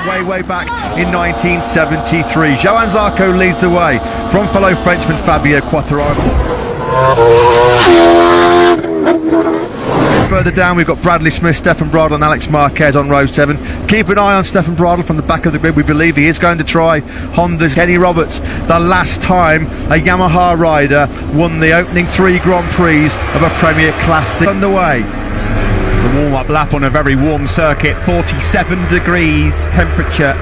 way back in 1973. Johann Zarco leads the way from fellow Frenchman Fabio Quartararo. Further down we've got Bradley Smith, Stefan Bradl and Alex Marquez on row 7. Keep an eye on Stefan Bradl from the back of the grid. We believe he is going to try Honda's Kenny Roberts. The last time a Yamaha rider won the opening 3 Grand Prix of a Premier Classic. Underway. The warm-up lap on a very warm circuit, 47 degrees temperature.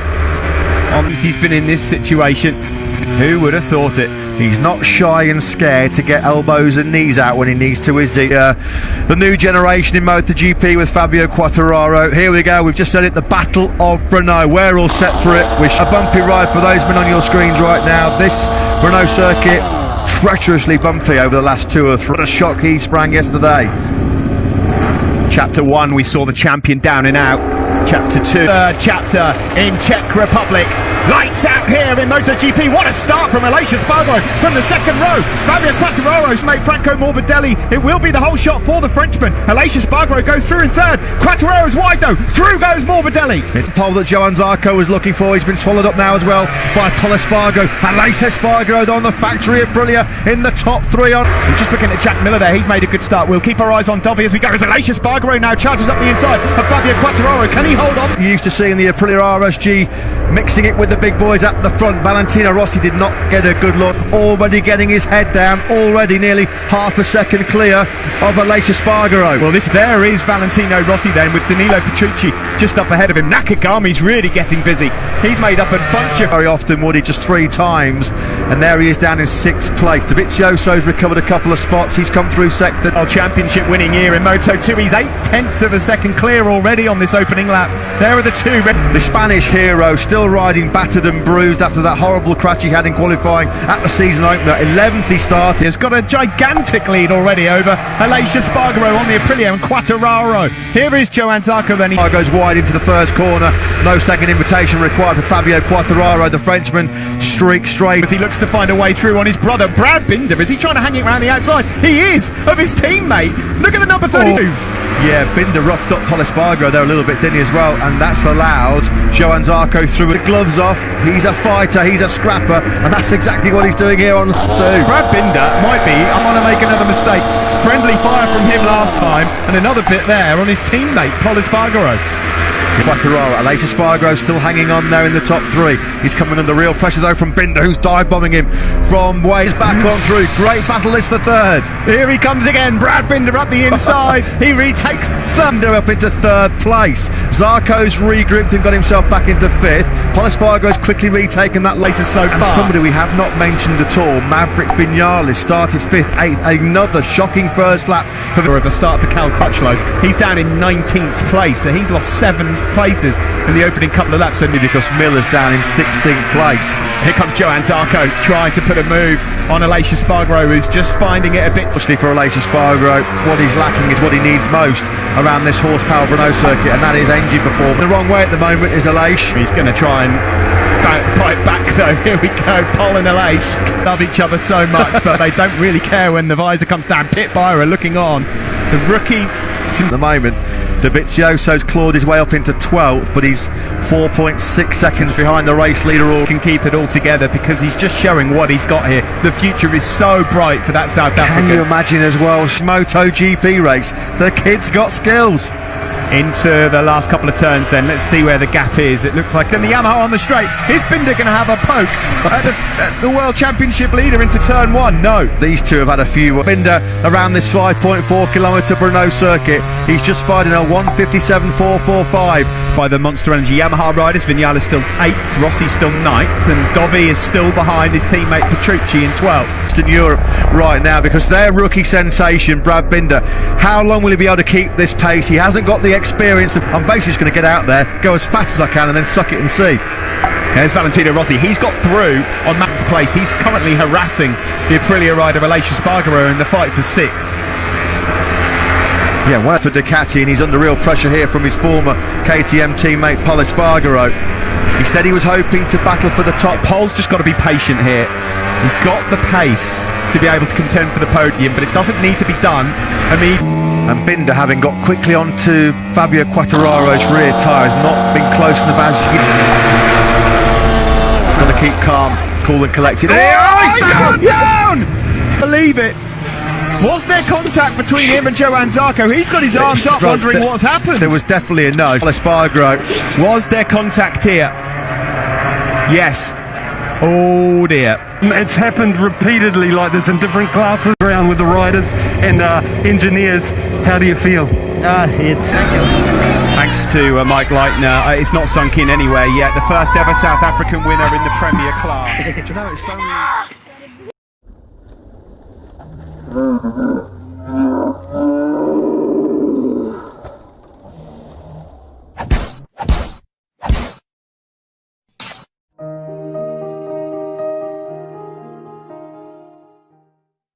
He's been in this situation. Who would have thought it? He's not shy and scared to get elbows and knees out when he needs to, is he? The new generation in MotoGP with Fabio Quartararo. Here we go, we've just said it, the Battle of Brno. We're all set for it. Wish a bumpy ride for those men on your screens right now. This Brno circuit, treacherously bumpy over the last 2 or 3. What a shock he sprang yesterday. Chapter 1, we saw the champion down and out. Chapter 2, third chapter in Czech Republic. Lights out here in MotoGP. What a start from Aleix Espargaro from the second row. Fabio Quartararo's made Franco Morbidelli. It will be the whole shot for the Frenchman. Aleix Espargaro goes through in third. Quartararo's wide though. Through goes Morbidelli. It's a pole that Johann Zarco was looking for. He's been swallowed up now as well by Pol Espargaro. Aleix Espargaro on the factory at Aprilia in the top 3 on. And just looking at Jack Miller there, he's made a good start. We'll keep our eyes on Dovi as we go. As Aleix Espargaro now charges up the inside of Fabio Quartararo. Can he hold on? You used to seeing the Aprilia RSG mixing it with the big boys at the front. Valentino Rossi did not get a good look. Already getting his head down. Already nearly half a second clear of Aleix Espargaro. Well, there is Valentino Rossi then with Danilo Petrucci just up ahead of him. Nakagami's really getting busy. He's made up a bunch of... Very often, Woody, just 3 times. And there he is down in 6th place. Dovizioso's recovered a couple of spots. He's come through second. Championship winning year in Moto2. He's 8/10 of a second clear already on this opening lap. There are the 2. The Spanish hero still riding battered and bruised after that horrible crash he had in qualifying at the season opener. 11th he started. He's got a gigantic lead already over Aleix Espargaro on the Aprilia and Quartararo. Here is Johann Zarco then. He goes wide into the first corner. No second invitation required for Fabio Quartararo. The Frenchman streaks straight as he looks to find a way through on his brother Brad Binder. Is he trying to hang it around the outside? He is, of his teammate. Look at the number 32. Yeah, Binder roughed up Pol Espargaro there a little bit, didn't he, as well? And that's allowed Johann Zarco through with the gloves off. He's a fighter, he's a scrapper, and that's exactly what he's doing here on lap 2. Brad Binder might be, I want to make another mistake. Friendly fire from him last time, and another bit there on his teammate, Pol Espargaro. Quartararo, Aleix Espargaro still hanging on there in the top 3. He's coming under real pressure though from Binder, who's dive bombing him from ways back on through. Great battle this for 3rd. Here he comes again, Brad Binder up the inside. He retakes Thunder up into 3rd place. Zarco's regrouped and got himself back into 5th. Pol Espargaro's quickly retaken that later so far. And somebody we have not mentioned at all, Maverick Vinales, started 5th, 8th. Another shocking first lap for the start for Cal Crutchlow. He's down in 19th place, so he's lost 7 places in the opening couple of laps, only because Miller's down in 16th place. Here comes Johann Zarco trying to put a move on Aleix Espargaro, who's just finding it a bit. Especially for Aleix Espargaro, what he's lacking is what he needs most around this horsepower Brno circuit, and that is engine performance. The wrong way at the moment is Aleix. He's going to try and fight back though. Here we go. Pol and Aleix love each other so much, but they don't really care when the visor comes down. Pit Byra looking on. The rookie at the moment. Dovizioso's clawed his way up into 12th, but he's 4.6 seconds behind the race leader. All can keep it all together because he's just showing what he's got here. The future is so bright for that South African. Can you imagine as well, MotoGP race, the kid's got skills. Into the last couple of turns then, let's see where the gap is. It looks like in the Yamaha on the straight, is Binder going to have a poke at the World Championship leader into turn 1? No. These two have had a few. Binder around this 5.4 kilometre Brno circuit, he's just fighting a 1:57.445. By the Monster Energy Yamaha riders, Vinales still 8th, Rossi still 9th, and Dovi is still behind his teammate Petrucci in 12th. In Europe right now, because their rookie sensation, Brad Binder, how long will he be able to keep this pace? He hasn't got the experience. I'm basically just going to get out there, go as fast as I can, and then suck it and see. There's Valentino Rossi. He's got through on that place. He's currently harassing the Aprilia rider Aleix Espargaro in the fight for 6th. Yeah, well, for Ducati, and he's under real pressure here from his former KTM teammate Pol Espargaro. He said he was hoping to battle for the top. Pol's just got to be patient here. He's got the pace to be able to contend for the podium, but it doesn't need to be done. I mean... And Binder, having got quickly onto Fabio Quartararo's rear tyre, has not been close enough as yet. He's got to keep calm, cool and collected. He's gone down! Believe it. Was there contact between him and Johann Zarco? He's got his arms up, wondering what's happened. There was definitely a nudge. Espargaro. Was there contact here? Yes. Oh dear. It's happened repeatedly like this in different classes around with the riders and engineers. How do you feel? Thanks to Mike Leitner, it's not sunk in anywhere yet. The first ever South African winner in the Premier class. Do you know, it's only...